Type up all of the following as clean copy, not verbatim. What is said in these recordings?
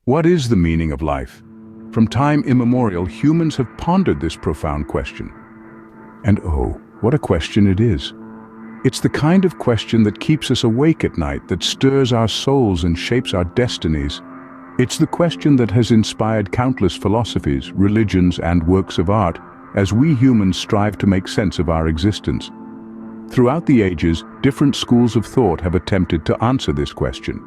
What is the meaning of life? From time immemorial, humans have pondered this profound question. And oh, what a question it is. It's the kind of question that keeps us awake at night, that stirs our souls and shapes our destinies. It's the question that has inspired countless philosophies, religions, and works of art as we humans strive to make sense of our existence. Throughout the ages, different schools of thought have attempted to answer this question.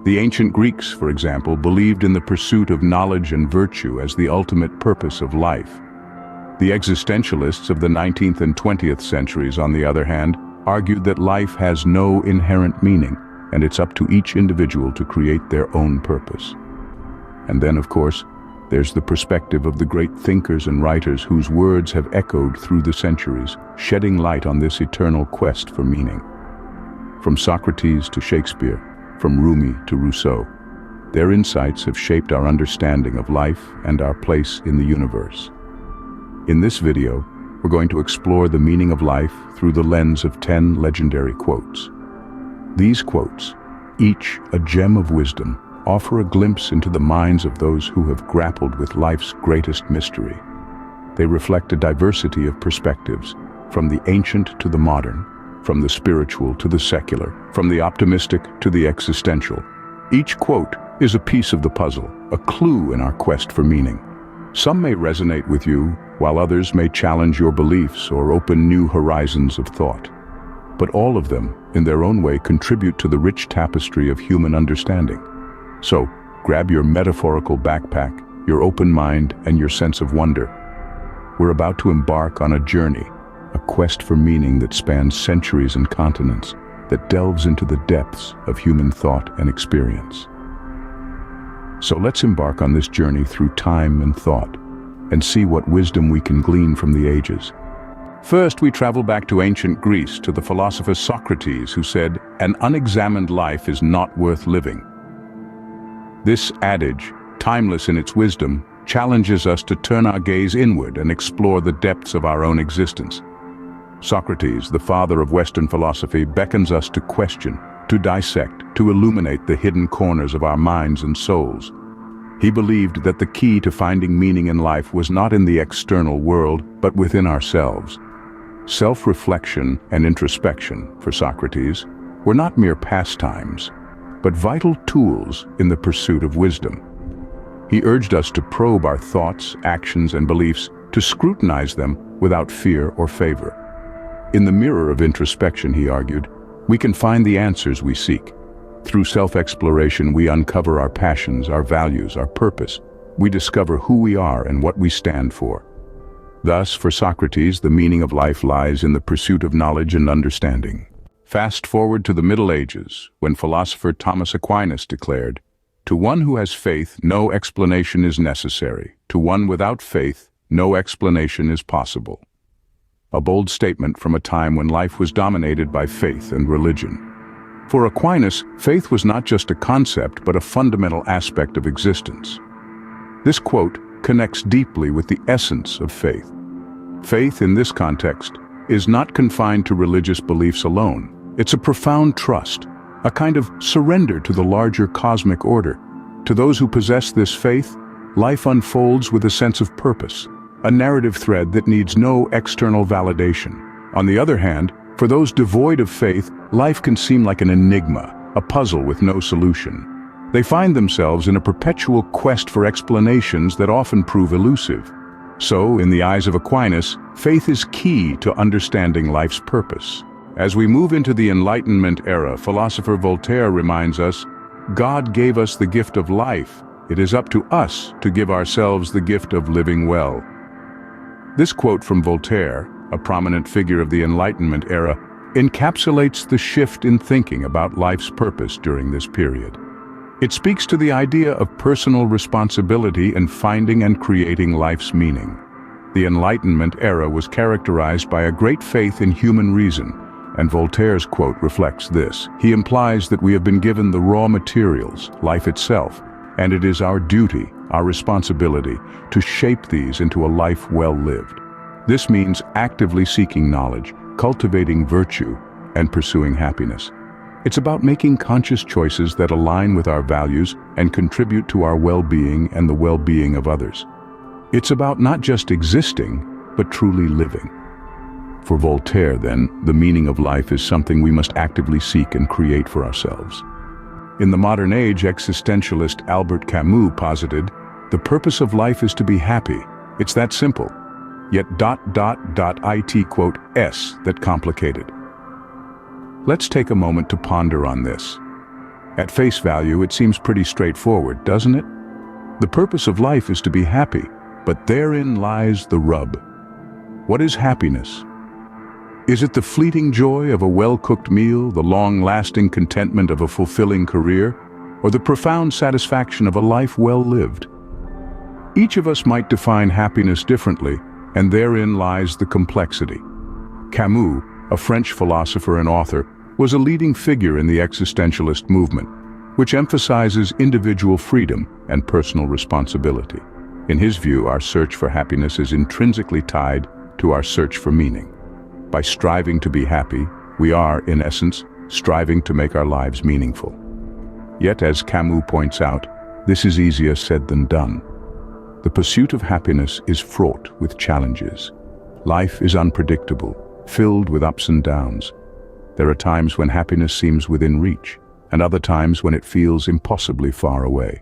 The ancient Greeks, for example, believed in the pursuit of knowledge and virtue as the ultimate purpose of life. The existentialists of the 19th and 20th centuries, on the other hand, argued that life has no inherent meaning, and it's up to each individual to create their own purpose. And then, of course, there's the perspective of the great thinkers and writers whose words have echoed through the centuries, shedding light on this eternal quest for meaning. From Socrates to Shakespeare, from Rumi to Rousseau, their insights have shaped our understanding of life and our place in the universe. In this video, we're going to explore the meaning of life through the lens of 10 legendary quotes. These quotes, each a gem of wisdom, offer a glimpse into the minds of those who have grappled with life's greatest mystery. They reflect a diversity of perspectives, from the ancient to the modern, from the spiritual to the secular, from the optimistic to the existential. Each quote is a piece of the puzzle, a clue in our quest for meaning. Some may resonate with you, while others may challenge your beliefs or open new horizons of thought. But all of them, in their own way, contribute to the rich tapestry of human understanding. So, grab your metaphorical backpack, your open mind, and your sense of wonder. We're about to embark on a journey, a quest for meaning that spans centuries and continents, that delves into the depths of human thought and experience. So let's embark on this journey through time and thought, and see what wisdom we can glean from the ages. First, we travel back to ancient Greece, to the philosopher Socrates, who said, "An unexamined life is not worth living." This adage, timeless in its wisdom, challenges us to turn our gaze inward and explore the depths of our own existence. Socrates, the father of Western philosophy, beckons us to question, to dissect, to illuminate the hidden corners of our minds and souls. He believed that the key to finding meaning in life was not in the external world, but within ourselves. Self-reflection and introspection, for Socrates, were not mere pastimes, but vital tools in the pursuit of wisdom. He urged us to probe our thoughts, actions, and beliefs, to scrutinize them without fear or favor. In the mirror of introspection, he argued, we can find the answers we seek. Through self-exploration, we uncover our passions, our values, our purpose. We discover who we are and what we stand for. Thus, for Socrates, the meaning of life lies in the pursuit of knowledge and understanding. Fast forward to the Middle Ages, when philosopher Thomas Aquinas declared, "To one who has faith, no explanation is necessary. To one without faith, no explanation is possible." A bold statement from a time when life was dominated by faith and religion. For Aquinas, faith was not just a concept, but a fundamental aspect of existence. This quote connects deeply with the essence of faith. Faith, in this context, is not confined to religious beliefs alone. It's a profound trust, a kind of surrender to the larger cosmic order. To those who possess this faith, life unfolds with a sense of purpose, a narrative thread that needs no external validation. On the other hand, for those devoid of faith, life can seem like an enigma, a puzzle with no solution. They find themselves in a perpetual quest for explanations that often prove elusive. So, in the eyes of Aquinas, faith is key to understanding life's purpose. As we move into the Enlightenment era, philosopher Voltaire reminds us, God gave us the gift of life. It is up to us to give ourselves the gift of living well. This quote from Voltaire, a prominent figure of the Enlightenment era, encapsulates the shift in thinking about life's purpose during this period. It speaks to the idea of personal responsibility in finding and creating life's meaning. The Enlightenment era was characterized by a great faith in human reason, and Voltaire's quote reflects this. He implies that we have been given the raw materials, life itself, and it is our duty, our responsibility, to shape these into a life well lived. This means actively seeking knowledge, cultivating virtue, and pursuing happiness. It's about making conscious choices that align with our values and contribute to our well-being and the well-being of others. It's about not just existing, but truly living. For Voltaire, then, the meaning of life is something we must actively seek and create for ourselves. In the modern age, existentialist Albert Camus posited, "The purpose of life is to be happy. It's that simple. Yet it quote s that complicated." Let's take a moment to ponder on this. At face value, it seems pretty straightforward, doesn't it? The purpose of life is to be happy, but therein lies the rub. What is happiness? Is it the fleeting joy of a well-cooked meal, the long-lasting contentment of a fulfilling career, or the profound satisfaction of a life well lived? Each of us might define happiness differently, and therein lies the complexity. Camus, a French philosopher and author, was a leading figure in the existentialist movement, which emphasizes individual freedom and personal responsibility. In his view, our search for happiness is intrinsically tied to our search for meaning. By striving to be happy, we are, in essence, striving to make our lives meaningful. Yet, as Camus points out, this is easier said than done. The pursuit of happiness is fraught with challenges. Life is unpredictable, filled with ups and downs. There are times when happiness seems within reach, and other times when it feels impossibly far away.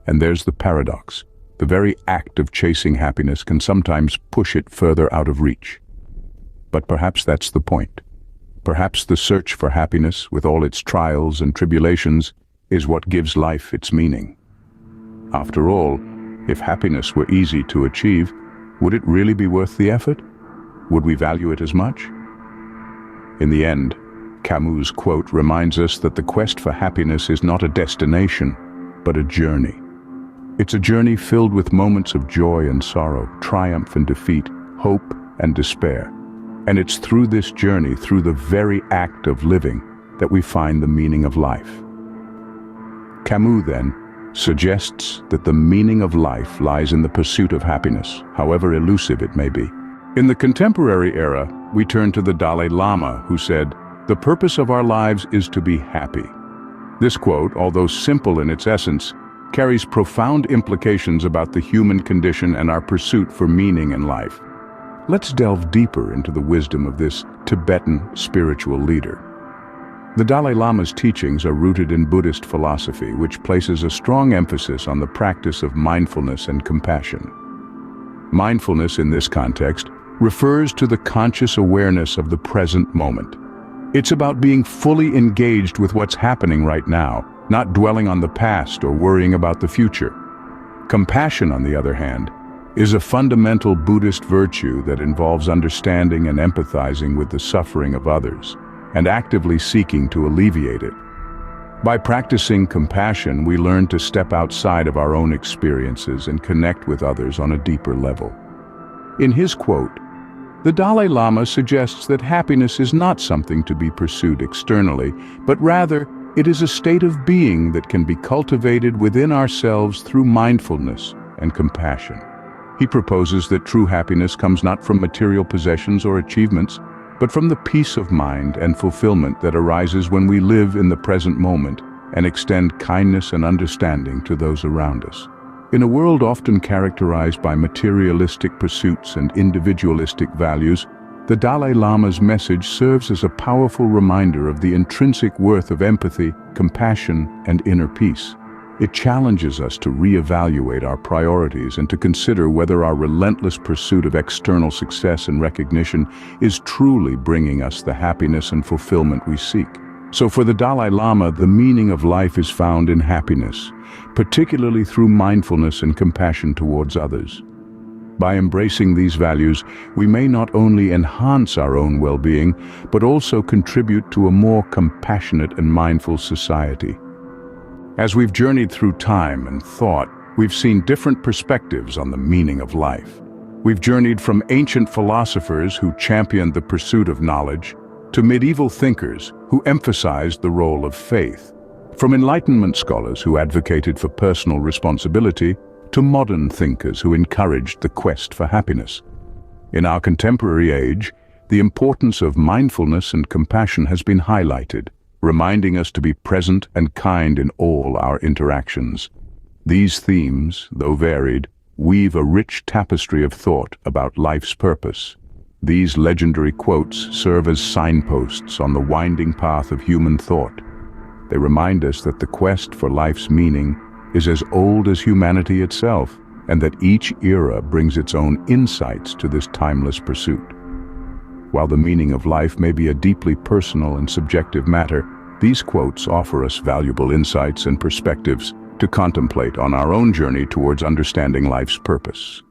And there's the paradox. The very act of chasing happiness can sometimes push it further out of reach. But perhaps that's the point. Perhaps the search for happiness, with all its trials and tribulations, is what gives life its meaning. After all, if happiness were easy to achieve, would it really be worth the effort? Would we value it as much? In the end, Camus' quote reminds us that the quest for happiness is not a destination, but a journey. It's a journey filled with moments of joy and sorrow, triumph and defeat, hope and despair. And it's through this journey, through the very act of living, that we find the meaning of life. Camus, then, suggests that the meaning of life lies in the pursuit of happiness, however elusive it may be. In the contemporary era, we turn to the Dalai Lama, who said, "The purpose of our lives is to be happy." This quote, although simple in its essence, carries profound implications about the human condition and our pursuit for meaning in life. Let's delve deeper into the wisdom of this Tibetan spiritual leader. The Dalai Lama's teachings are rooted in Buddhist philosophy, which places a strong emphasis on the practice of mindfulness and compassion. Mindfulness, in this context, refers to the conscious awareness of the present moment. It's about being fully engaged with what's happening right now, not dwelling on the past or worrying about the future. Compassion, on the other hand, is a fundamental Buddhist virtue that involves understanding and empathizing with the suffering of others, and actively seeking to alleviate it. By practicing compassion, we learn to step outside of our own experiences and connect with others on a deeper level. In his quote, the Dalai Lama suggests that happiness is not something to be pursued externally, but rather it is a state of being that can be cultivated within ourselves through mindfulness and compassion. He proposes that true happiness comes not from material possessions or achievements, but from the peace of mind and fulfillment that arises when we live in the present moment and extend kindness and understanding to those around us. In a world often characterized by materialistic pursuits and individualistic values, the Dalai Lama's message serves as a powerful reminder of the intrinsic worth of empathy, compassion, and inner peace. It challenges us to reevaluate our priorities and to consider whether our relentless pursuit of external success and recognition is truly bringing us the happiness and fulfillment we seek. So for the Dalai Lama, the meaning of life is found in happiness, particularly through mindfulness and compassion towards others. By embracing these values, we may not only enhance our own well-being, but also contribute to a more compassionate and mindful society. As we've journeyed through time and thought, we've seen different perspectives on the meaning of life. We've journeyed from ancient philosophers who championed the pursuit of knowledge to medieval thinkers who emphasized the role of faith, from Enlightenment scholars who advocated for personal responsibility to modern thinkers who encouraged the quest for happiness. In our contemporary age, the importance of mindfulness and compassion has been highlighted, reminding us to be present and kind in all our interactions. These themes, though varied, weave a rich tapestry of thought about life's purpose. These legendary quotes serve as signposts on the winding path of human thought. They remind us that the quest for life's meaning is as old as humanity itself, and that each era brings its own insights to this timeless pursuit. While the meaning of life may be a deeply personal and subjective matter, these quotes offer us valuable insights and perspectives to contemplate on our own journey towards understanding life's purpose.